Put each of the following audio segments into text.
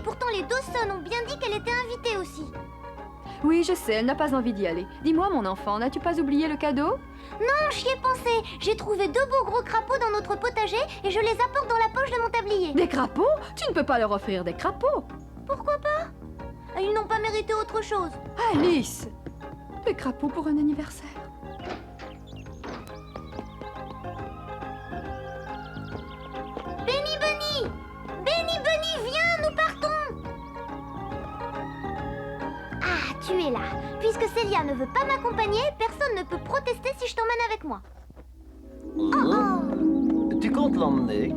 Pourtant, les Dawson ont bien dit qu'elle était invitée aussi. Oui, je sais, elle n'a pas envie d'y aller. Dis-moi, mon enfant, n'as-tu pas oublié le cadeau? Non, j'y ai pensé. J'ai trouvé 2 beaux gros crapauds dans notre potager et je les apporte dans la poche de mon tablier. Des crapauds? Tu ne peux pas leur offrir des crapauds. Pourquoi pas? Ils n'ont pas mérité autre chose. Alice! Des crapauds pour un anniversaire. Benny Bunny! Benny Bunny, viens, nous partons! Ah, tu es là. Puisque Célia ne veut pas m'accompagner, personne ne peut protester si je t'emmène avec moi. Tu comptes l'emmener?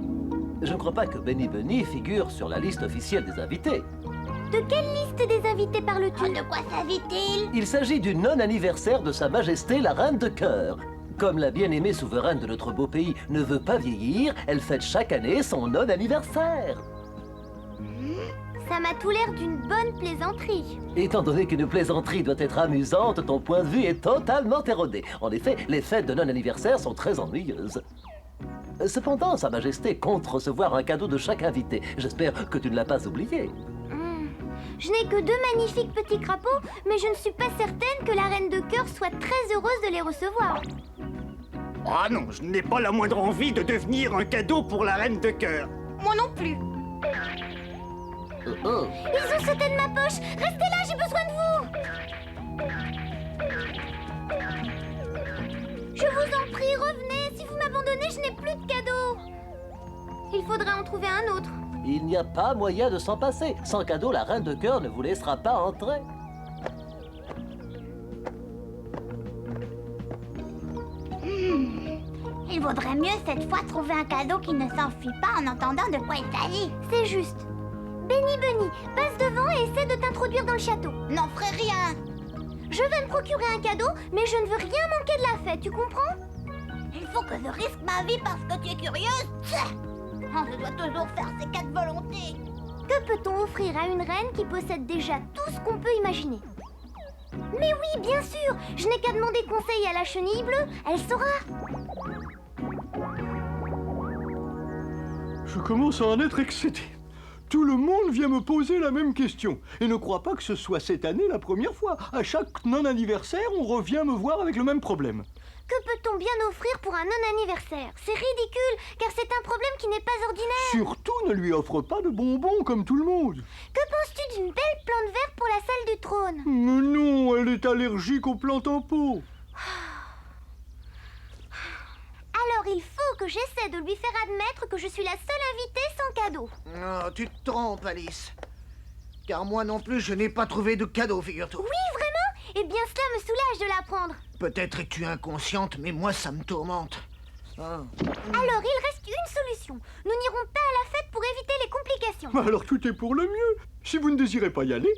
Je ne crois pas que Benny Bunny figure sur la liste officielle des invités. De quelle liste des invités parles-tu? De quoi s'agit-il? Il s'agit du non-anniversaire de Sa Majesté la Reine de Cœur. Comme la bien-aimée souveraine de notre beau pays ne veut pas vieillir, elle fête chaque année son non-anniversaire. Ça m'a tout l'air d'une bonne plaisanterie. Étant donné qu'une plaisanterie doit être amusante, ton point de vue est totalement erroné. En effet, les fêtes de non-anniversaire sont très ennuyeuses. Cependant, Sa Majesté compte recevoir un cadeau de chaque invité. J'espère que tu ne l'as pas oublié. Je n'ai que 2 magnifiques petits crapauds, mais je ne suis pas certaine que la Reine de Cœur soit très heureuse de les recevoir. Ah non, je n'ai pas la moindre envie de devenir un cadeau pour la Reine de Cœur. Moi non plus. Ils ont sauté de ma poche. Restez là, j'ai besoin de vous. Je vous en prie, revenez. Si vous m'abandonnez, je n'ai plus de cadeau. Il faudrait en trouver un autre. Il n'y a pas moyen de s'en passer. Sans cadeau, la Reine de Cœur ne vous laissera pas entrer. Il vaudrait mieux cette fois trouver un cadeau qui ne s'enfuit pas en entendant de quoi il s'agit. C'est juste. Benny Bunny, passe devant et essaie de t'introduire dans le château. N'en ferai rien. Je vais me procurer un cadeau, mais je ne veux rien manquer de la fête, tu comprends? Il faut que je risque ma vie parce que tu es curieuse. Je dois toujours faire ses 4 volontés. Que peut-on offrir à une reine qui possède déjà tout ce qu'on peut imaginer? Mais oui, bien sûr. Je n'ai qu'à demander conseil à la chenille bleue, elle saura. Je commence à en être excédé. Tout le monde vient me poser la même question. Et ne crois pas que ce soit cette année la première fois. À chaque non-anniversaire, on revient me voir avec le même problème. Que peut-on bien offrir pour un non-anniversaire? C'est ridicule, car c'est un problème qui n'est pas ordinaire. Surtout, ne lui offre pas de bonbons comme tout le monde. Que penses-tu d'une belle plante verte pour la salle du trône? Mais non, elle est allergique aux plantes en pot. Alors il faut que j'essaie de lui faire admettre que je suis la seule invitée sans cadeau. Oh, tu te trompes, Alice. Car moi non plus, je n'ai pas trouvé de cadeau, figure-toi. Oui, vraiment? Eh bien, cela me soulage de l'apprendre. Peut-être es-tu inconsciente, mais moi, ça me tourmente. Oh. Alors, il reste une solution. Nous n'irons pas à la fête pour éviter les complications. Alors tout est pour le mieux. Si vous ne désirez pas y aller...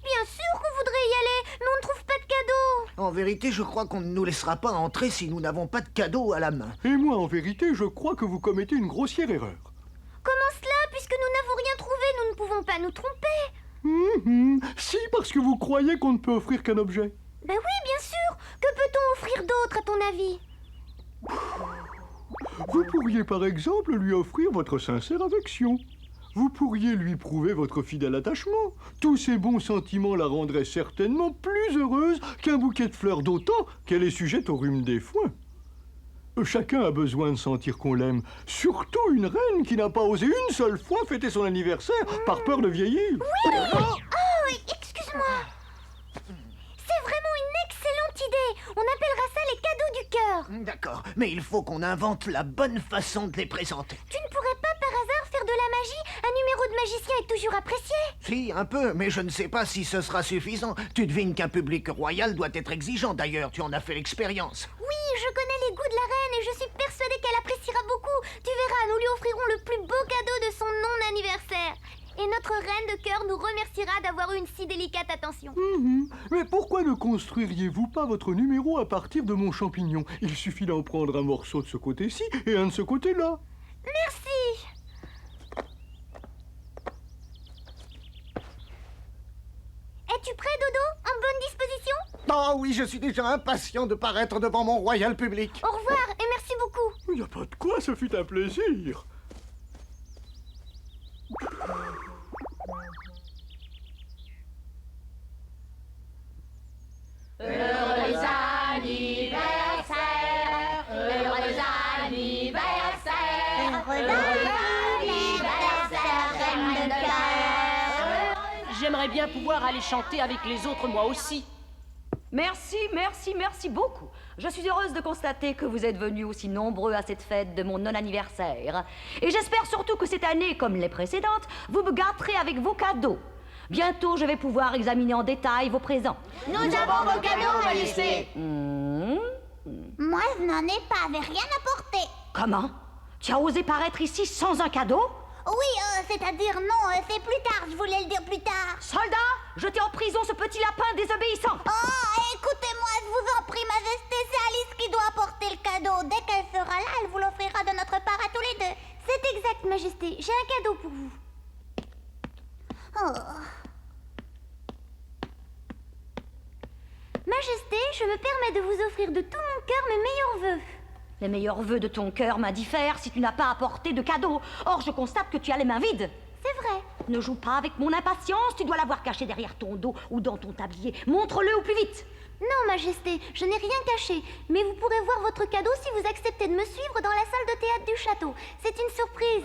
Bien sûr qu'on voudrait y aller, mais on ne trouve pas de cadeau. En vérité, je crois qu'on ne nous laissera pas entrer si nous n'avons pas de cadeau à la main. Et moi, en vérité, je crois que vous commettez une grossière erreur. Comment cela? Puisque nous n'avons rien trouvé, nous ne pouvons pas nous tromper. Si, parce que vous croyez qu'on ne peut offrir qu'un objet. Ben oui, bien sûr. Que peut-on offrir d'autre, à ton avis? Vous pourriez par exemple lui offrir votre sincère affection. Vous pourriez lui prouver votre fidèle attachement. Tous ces bons sentiments la rendraient certainement plus heureuse qu'un bouquet de fleurs, d'autant qu'elle est sujette au rhume des foins. Chacun a besoin de sentir qu'on l'aime, surtout une reine qui n'a pas osé une seule fois fêter son anniversaire par peur de vieillir. Oui! Oh, excuse-moi. C'est vraiment une excellente idée. On appellera ça les cadeaux du cœur. D'accord, mais il faut qu'on invente la bonne façon de les présenter. Tu ne pourrais pas par hasard faire de la magie? Un numéro de magicien est toujours apprécié. Si, un peu, mais je ne sais pas si ce sera suffisant. Tu devines qu'un public royal doit être exigeant, d'ailleurs, tu en as fait l'expérience. Oui, je connais les goûts de la reine et je suis persuadée qu'elle appréciera beaucoup. Tu verras, nous lui offrirons le plus beau cadeau de son non-anniversaire. Et notre reine de cœur nous remerciera d'avoir eu une si délicate attention. Mais pourquoi ne construiriez-vous pas votre numéro à partir de mon champignon? Il suffit d'en prendre un morceau de ce côté-ci et un de ce côté-là. Merci. Es-tu prêt, Dodo? En bonne disposition? Oh oui, je suis déjà impatient de paraître devant mon royal public. Au revoir et merci beaucoup. Il n'y a pas de quoi, ce fut un plaisir. j'aimerais bien pouvoir aller chanter avec les autres moi aussi. Merci, merci, merci beaucoup. Je suis heureuse de constater que vous êtes venus aussi nombreux à cette fête de mon non-anniversaire. Et j'espère surtout que cette année, comme les précédentes, vous me gâterez avec vos cadeaux. Bientôt, je vais pouvoir examiner en détail vos présents. Nous avons vos cadeaux, Majesté. Moi, je n'en ai pas, avec rien apporté. Comment? Tu as osé paraître ici sans un cadeau? Oui, c'est-à-dire non, c'est plus tard, je voulais le dire plus tard. Soldat, jetez en prison ce petit lapin désobéissant. Oh, écoutez-moi, je vous en prie, Majesté, c'est Alice qui doit apporter le cadeau. Dès qu'elle sera là, elle vous l'offrira de notre part à tous les deux. C'est exact, Majesté. J'ai un cadeau pour vous. Oh. Majesté, je me permets de vous offrir de tout mon cœur mes meilleurs vœux. Les meilleurs vœux de ton cœur m'indiffèrent si tu n'as pas apporté de cadeau. Or, je constate que tu as les mains vides. C'est vrai. Ne joue pas avec mon impatience, tu dois l'avoir caché derrière ton dos ou dans ton tablier. Montre-le au plus vite. Non, Majesté, je n'ai rien caché. Mais vous pourrez voir votre cadeau si vous acceptez de me suivre dans la salle de théâtre du château. C'est une surprise.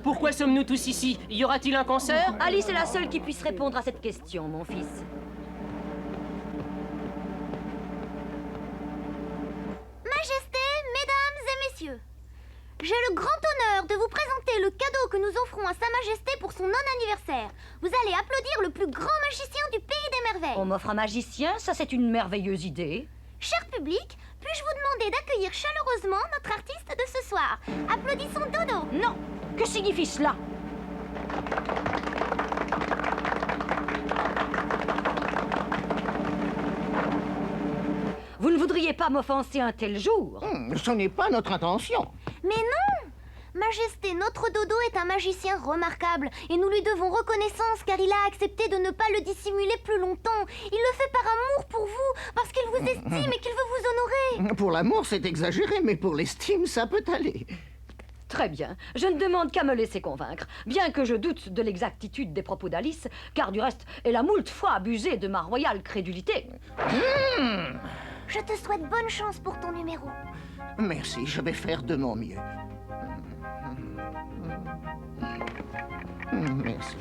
Pourquoi sommes-nous tous ici? Y aura-t-il un concert? Alice est la seule qui puisse répondre à cette question, mon fils. Majesté, mesdames et messieurs, j'ai le grand honneur de vous présenter le cadeau que nous offrons à Sa Majesté pour son non-anniversaire. Vous allez applaudir le plus grand magicien du Pays des Merveilles. On m'offre un magicien, ça c'est une merveilleuse idée. Cher public, puis-je vous demander d'accueillir chaleureusement notre artiste de ce soir? Applaudissons Dodo. Non, que signifie cela? Vous ne voudriez pas m'offenser un tel jour? Ce n'est pas notre intention. Mais non! Majesté, notre Dodo est un magicien remarquable et nous lui devons reconnaissance car il a accepté de ne pas le dissimuler plus longtemps. Il le fait par amour pour vous, parce qu'il vous estime et qu'il veut vous honorer. Pour l'amour, c'est exagéré, mais pour l'estime, ça peut aller. Très bien, je ne demande qu'à me laisser convaincre, bien que je doute de l'exactitude des propos d'Alice, car du reste, elle a moult fois abusé de ma royale crédulité. Je te souhaite bonne chance pour ton numéro. Merci, je vais faire de mon mieux. Merci.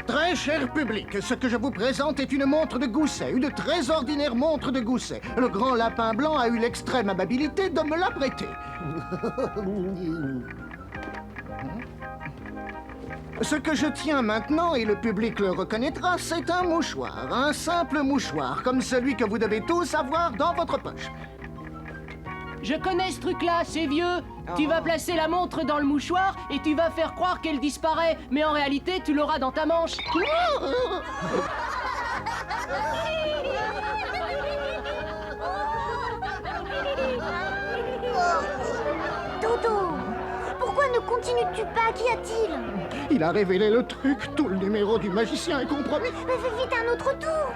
Très cher public, ce que je vous présente est une montre de Gousset, une très ordinaire montre de Gousset. Le grand lapin blanc a eu l'extrême amabilité de me la prêter. Ce que je tiens maintenant, et le public le reconnaîtra, c'est un mouchoir, un simple mouchoir, comme celui que vous devez tous avoir dans votre poche. Je connais ce truc-là, c'est vieux. Tu vas placer la montre dans le mouchoir et tu vas faire croire qu'elle disparaît. Mais en réalité, tu l'auras dans ta manche. Dodo, pourquoi ne continues-tu pas? Qu'y a-t-il? Il a révélé le truc, tout le numéro du magicien est compromis. Mais fais vite un autre tour.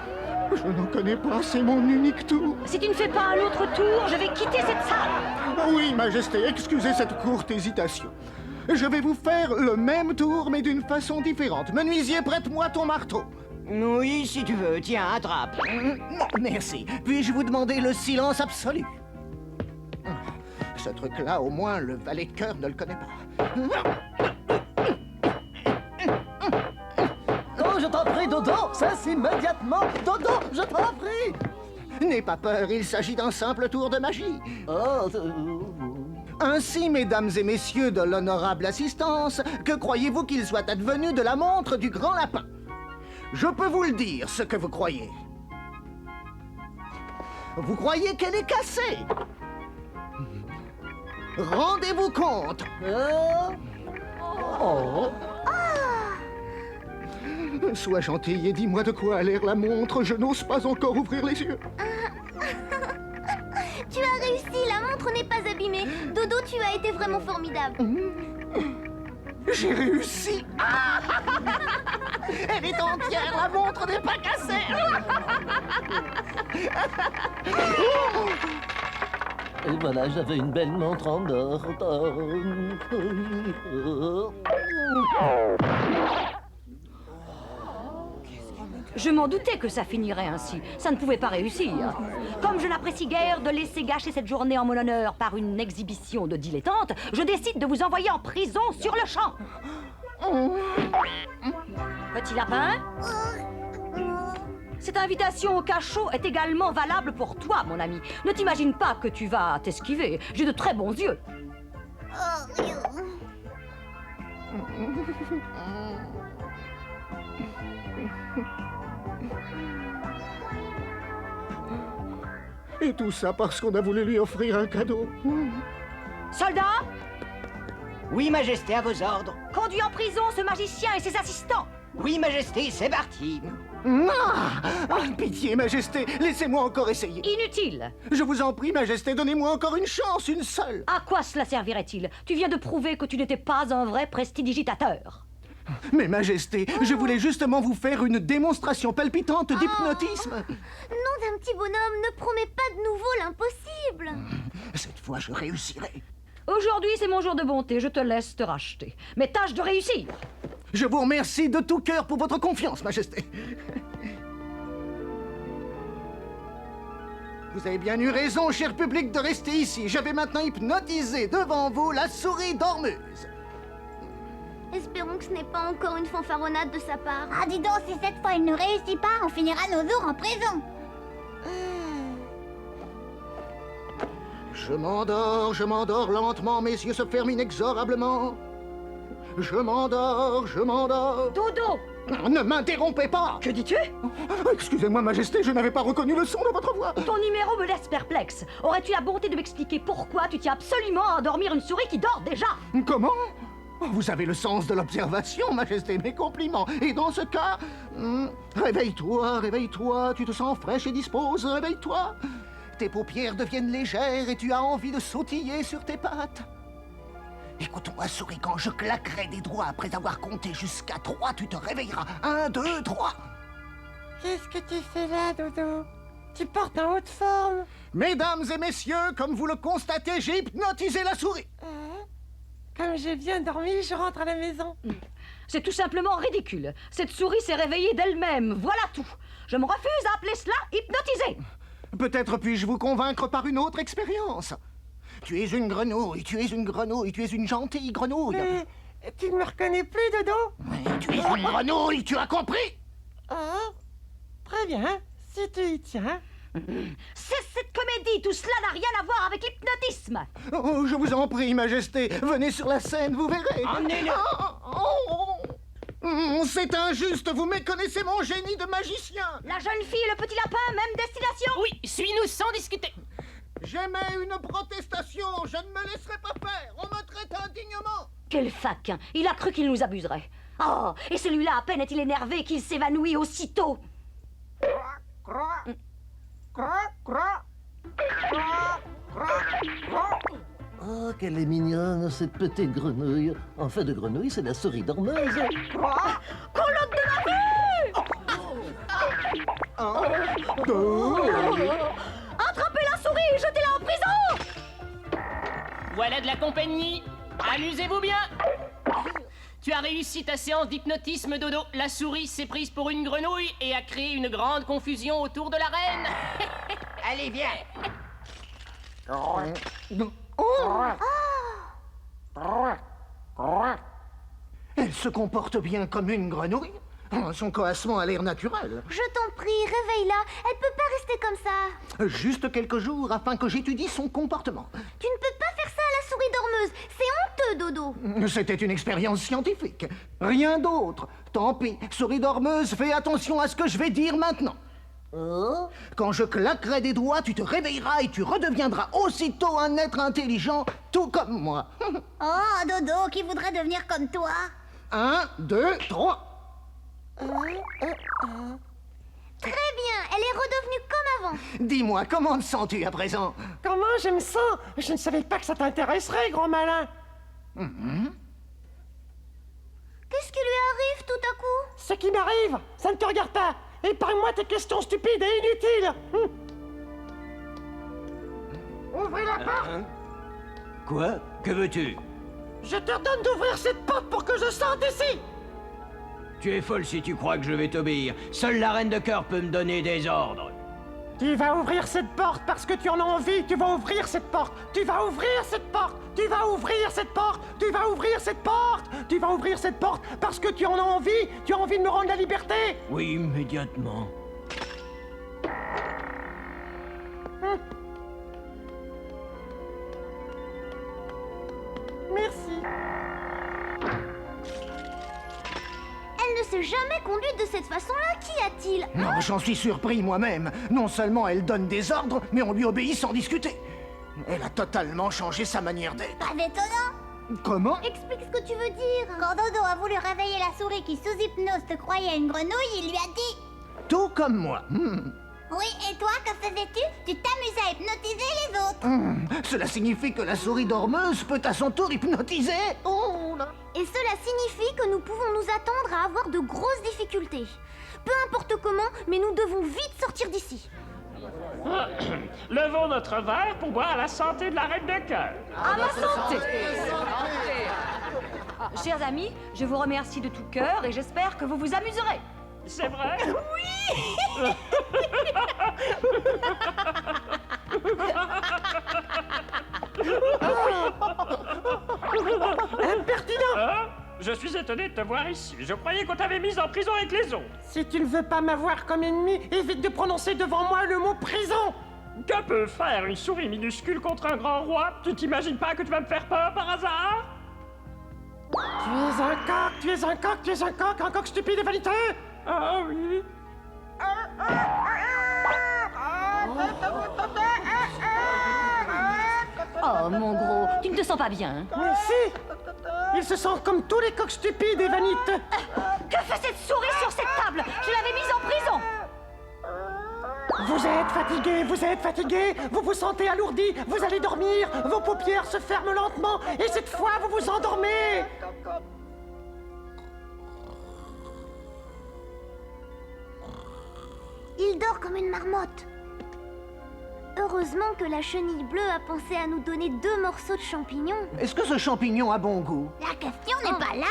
Je n'en connais pas, c'est mon unique tour. Si tu ne fais pas un autre tour, je vais quitter cette salle. Oui, Majesté, excusez cette courte hésitation. Je vais vous faire le même tour, mais d'une façon différente. Menuisier, prête-moi ton marteau. Oui, si tu veux. Tiens, attrape. Non, merci. Puis-je vous demander le silence absolu? Ce truc-là, au moins, le valet de cœur ne le connaît pas. Oh, je t'en prie, Dodo, cesse immédiatement. Dodo, je t'en prie. N'aie pas peur, il s'agit d'un simple tour de magie. Oh, Ainsi, mesdames et messieurs de l'honorable assistance, que croyez-vous qu'il soit advenu de la montre du grand lapin? Je peux vous le dire, ce que vous croyez. Vous croyez qu'elle est cassée? Rendez-vous compte. oh. Sois gentil et dis-moi de quoi a l'air la montre. Je n'ose pas encore ouvrir les yeux. Tu as réussi, la montre n'est pas abîmée. Dodo, tu as été vraiment formidable. J'ai réussi. Ah elle est entière, la montre n'est pas cassée. Et voilà, j'avais une belle montre en or. Je m'en doutais que ça finirait ainsi. Ça ne pouvait pas réussir. Comme je n'apprécie guère de laisser gâcher cette journée en mon honneur par une exhibition de dilettante, je décide de vous envoyer en prison sur le champ. Petit lapin, cette invitation au cachot est également valable pour toi, mon ami. Ne t'imagine pas que tu vas t'esquiver. J'ai de très bons yeux. Et tout ça parce qu'on a voulu lui offrir un cadeau. Soldats, Oui, Majesté, à vos ordres. conduis en prison ce magicien et ses assistants. Oui, Majesté, c'est parti. Pitié, Majesté, laissez-moi encore essayer. Inutile. Je vous en prie, Majesté, donnez-moi encore une chance, une seule. À quoi cela servirait-il? Tu viens de prouver que tu n'étais pas un vrai prestidigitateur. Mais Majesté, je voulais justement vous faire une démonstration palpitante d'hypnotisme. Nom d'un petit bonhomme, ne promets pas de nouveau l'impossible. Cette fois, je réussirai. Aujourd'hui, c'est mon jour de bonté, je te laisse te racheter. Mais tâche de réussir. Je vous remercie de tout cœur pour votre confiance, Majesté. Vous avez bien eu raison, cher public, de rester ici. Je vais maintenant hypnotiser devant vous la souris dormeuse. Espérons que ce n'est pas encore une fanfaronnade de sa part. Ah, dis donc, si cette fois il ne réussit pas, on finira nos jours en prison. Je m'endors lentement, mes yeux se ferment inexorablement. Je m'endors. Dodo, Ne m'interrompez pas. que dis-tu? Excusez-moi, Majesté, je n'avais pas reconnu le son de votre voix. Ton numéro me laisse perplexe. Aurais-tu la bonté de m'expliquer pourquoi tu tiens absolument à endormir une souris qui dort déjà? Comment? Vous avez le sens de l'observation, Majesté, mes compliments. Et dans ce cas, réveille-toi, tu te sens fraîche et dispose, réveille-toi. Tes paupières deviennent légères et tu as envie de sautiller sur tes pattes. Écoute-moi, souris, quand je claquerai des doigts après avoir compté jusqu'à 3, tu te réveilleras. 1, 2, 3. Qu'est-ce que tu fais là, Dodo? Tu portes en haute forme. Mesdames et messieurs, comme vous le constatez, j'ai hypnotisé la souris. Comme j'ai bien dormi, je rentre à la maison. C'est tout simplement ridicule. Cette souris s'est réveillée d'elle-même, voilà tout. Je me refuse à appeler cela hypnotiser. Peut-être puis-je vous convaincre par une autre expérience. Tu es une grenouille, tu es une gentille grenouille. Mais tu ne me reconnais plus, Dodo? Mais tu es une grenouille, tu as compris? Oh, très bien, si tu y tiens. C'est cette comédie, tout cela n'a rien à voir avec l'hypnotisme. Oh, je vous en prie, Majesté, venez sur la scène, vous verrez. Emmenez-le. C'est injuste, vous méconnaissez mon génie de magicien. La jeune fille et le petit lapin, même destination. Oui, suis-nous sans discuter. J'émets une protestation, je ne me laisserai pas faire, on me traite indignement. Quel faquin, il a cru qu'il nous abuserait. Oh, et celui-là, à peine est-il énervé qu'il s'évanouit aussitôt. Oh, qu'elle est mignonne, cette petite grenouille. En fait de grenouille, c'est la souris dormeuse. Colotte de ma vue! Attrapez la souris et jetez-la en prison! Voilà de la compagnie. Amusez-vous bien. Tu as réussi ta séance d'hypnotisme, Dodo. La souris s'est prise pour une grenouille et a créé une grande confusion autour de la reine. Allez, viens. Elle se comporte bien comme une grenouille. Son coassement a l'air naturel. Je t'en prie, réveille-la. Elle peut pas rester comme ça. Juste quelques jours afin que j'étudie son comportement. Tu ne peux pas faire ça à la souris dormeuse. C'est honteux, Dodo. C'était une expérience scientifique. Rien d'autre. Tant pis, souris dormeuse, fais attention à ce que je vais dire maintenant. Quand je claquerai des doigts, tu te réveilleras et tu redeviendras aussitôt un être intelligent, tout comme moi. Oh, Dodo, qui voudrait devenir comme toi? 1, 2, 3. Très bien, elle est redevenue comme avant. Dis-moi, comment te sens-tu à présent? Comment je me sens? Je ne savais pas que ça t'intéresserait, grand malin. Qu'est-ce qui lui arrive tout à coup? Ce qui m'arrive, ça ne te regarde pas. Épargne-moi tes questions stupides et inutiles. Ouvrez la porte. Quoi? Que veux-tu? Je te ordonne d'ouvrir cette porte pour que je sorte d'ici. Tu es folle si tu crois que je vais t'obéir. Seule la reine de cœur peut me donner des ordres. Tu vas ouvrir cette porte parce que tu en as envie. Tu vas ouvrir cette porte. Tu vas ouvrir cette porte. Tu vas ouvrir cette porte. Tu vas ouvrir cette porte. Tu vas ouvrir cette porte parce que tu en as envie. Tu as envie de me rendre la liberté. Oui, immédiatement. Merci. Elle ne s'est jamais conduite de cette façon-là. Qu'y a-t-il? Non, j'en suis surpris moi-même. Non seulement elle donne des ordres, mais on lui obéit sans discuter. Elle a totalement changé sa manière d'être. Pas d'étonnant. Comment? Explique ce que tu veux dire. Quand Dodo a voulu réveiller la souris qui sous hypnose te croyait une grenouille, il lui a dit... Tout comme moi. Oui, et toi, que faisais-tu? Tu t'amusais à hypnotiser les autres. Cela signifie que la souris dormeuse peut à son tour hypnotiser. Oh là. Et cela signifie que nous pouvons nous attendre à avoir de grosses difficultés. Peu importe comment, mais nous devons vite sortir d'ici. Levons notre verre pour boire à la santé de la reine de cœur. À ma santé! Chers amis, je vous remercie de tout cœur et j'espère que vous vous amuserez. C'est vrai? Oui! Impertinent! Hein? Je suis étonné de te voir ici. Je croyais qu'on t'avait mise en prison avec les autres. Si tu ne veux pas m'avoir comme ennemi, évite de prononcer devant moi le mot prison! Que peut faire une souris minuscule contre un grand roi? Tu t'imagines pas que tu vas me faire peur par hasard? Tu es un coq, tu es un coq, tu es un coq stupide et vaniteux! Ah oui. Oh, mon gros, tu ne te sens pas bien, hein? Mais si! Il se sent comme tous les coqs stupides et vaniteux! Que fait cette souris sur cette table? Je l'avais mise en prison! Vous êtes fatigué, vous vous sentez alourdi, vous allez dormir, vos paupières se ferment lentement, et cette fois vous vous endormez! Il dort comme une marmotte. Heureusement que la chenille bleue a pensé à nous donner 2 morceaux de champignons. Est-ce que ce champignon a bon goût? La question n'est pas là.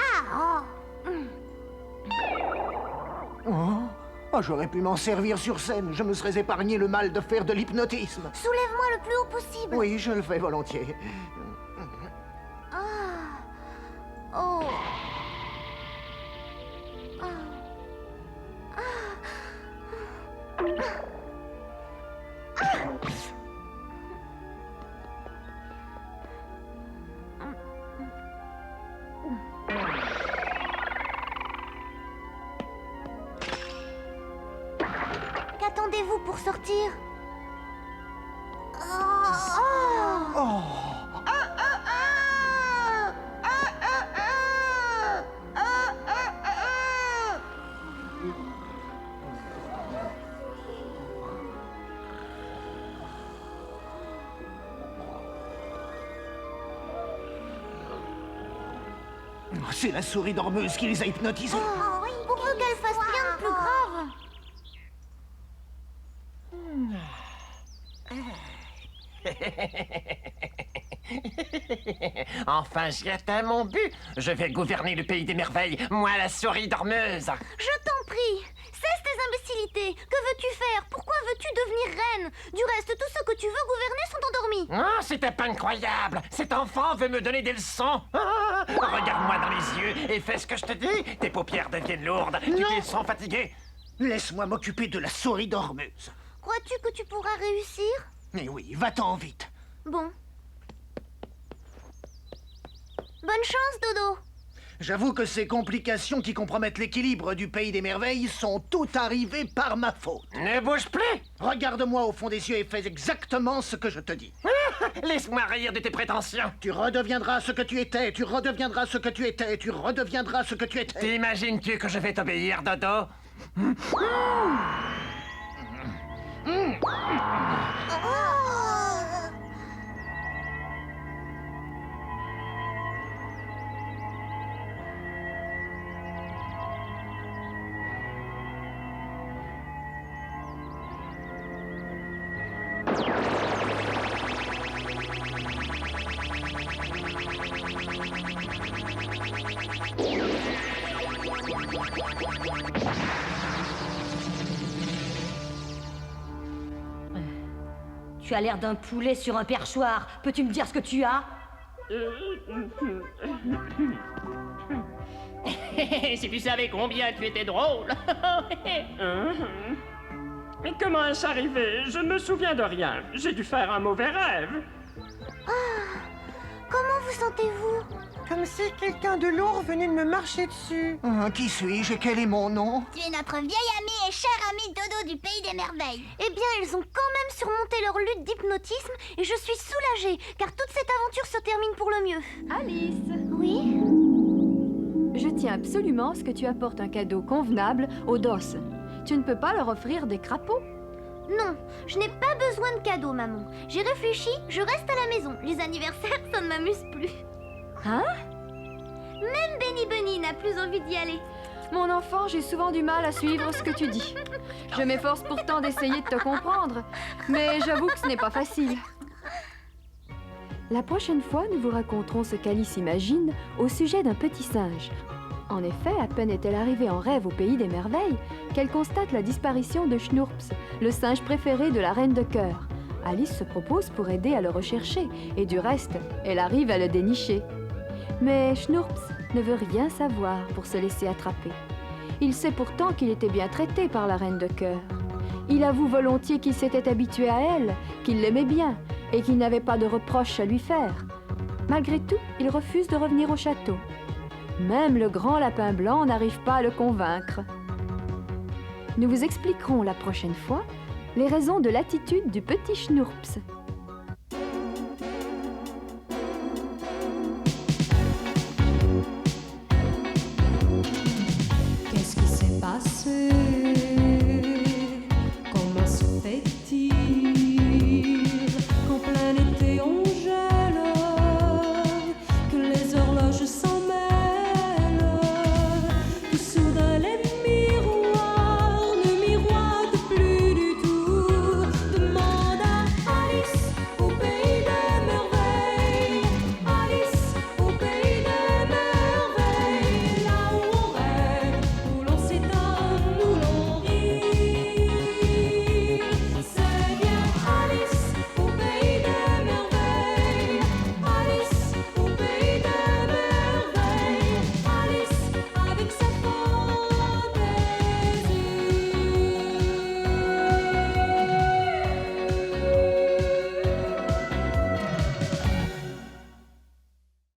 Oh, j'aurais pu m'en servir sur scène. Je me serais épargné le mal de faire de l'hypnotisme. Soulève-moi le plus haut possible. Oui, je le fais volontiers. Oh. Qu'attendez-vous pour sortir? C'est la souris dormeuse qui les a hypnotisés. Oui, pourvu qu'elle fasse rien de plus grave. Enfin, j'y atteins mon but. Je vais gouverner le pays des merveilles, moi la souris dormeuse. Je t'en prie, cesse tes imbécilités. Que veux-tu faire? Pourquoi veux-tu devenir reine? Du reste, tous ceux que tu veux gouverner sont endormis. Ah, c'était pas incroyable. Cet enfant veut me donner des leçons. Ah, regarde-moi dans les yeux et fais ce que je te dis. Tes paupières deviennent lourdes. Tu te sens fatigué. Laisse-moi m'occuper de la souris dormeuse. Crois-tu que tu pourras réussir? Mais oui, va-t'en vite. Bon. Bonne chance, Dodo. J'avoue que ces complications qui compromettent l'équilibre du pays des merveilles sont toutes arrivées par ma faute. Ne bouge plus. Regarde-moi au fond des yeux et fais exactement ce que je te dis. Laisse-moi rire de tes prétentions. Tu redeviendras ce que tu étais, tu redeviendras ce que tu étais, tu redeviendras ce que tu étais. T'imagines-tu que je vais t'obéir, Dodo? Tu as l'air d'un poulet sur un perchoir. Peux-tu me dire ce que tu as? Si tu savais combien tu étais drôle. Mais comment est-ce arrivé? Je ne me souviens de rien. J'ai dû faire un mauvais rêve. Comment vous sentez-vous? Comme si quelqu'un de lourd venait de me marcher dessus. Qui suis-je et quel est mon nom? Tu es notre vieille amie et chère amie Dodo du Pays des Merveilles. Eh bien, ils ont quand même surmonté leur lutte d'hypnotisme et je suis soulagée, car toute cette aventure se termine pour le mieux. Alice, Oui? je tiens absolument à ce que tu apportes un cadeau convenable aux Dawson. Tu ne peux pas leur offrir des crapauds? Non, je n'ai pas besoin de cadeaux, maman. J'ai réfléchi, je reste à la maison. Les anniversaires, ça ne m'amuse plus. Hein? Même Benny Bunny n'a plus envie d'y aller. Mon enfant, j'ai souvent du mal à suivre ce que tu dis. Je m'efforce pourtant d'essayer de te comprendre, mais j'avoue que ce n'est pas facile. La prochaine fois, nous vous raconterons ce qu'Alice imagine au sujet d'un petit singe. En effet, à peine est-elle arrivée en rêve au Pays des Merveilles qu'elle constate la disparition de Schnurps, le singe préféré de la Reine de Cœur. Alice se propose pour aider à le rechercher, et du reste, elle arrive à le dénicher. Mais Schnurps ne veut rien savoir pour se laisser attraper. Il sait pourtant qu'il était bien traité par la Reine de Cœur. Il avoue volontiers qu'il s'était habitué à elle, qu'il l'aimait bien, et qu'il n'avait pas de reproches à lui faire. Malgré tout, il refuse de revenir au château. Même le grand lapin blanc n'arrive pas à le convaincre. Nous vous expliquerons la prochaine fois les raisons de l'attitude du petit Schnurps.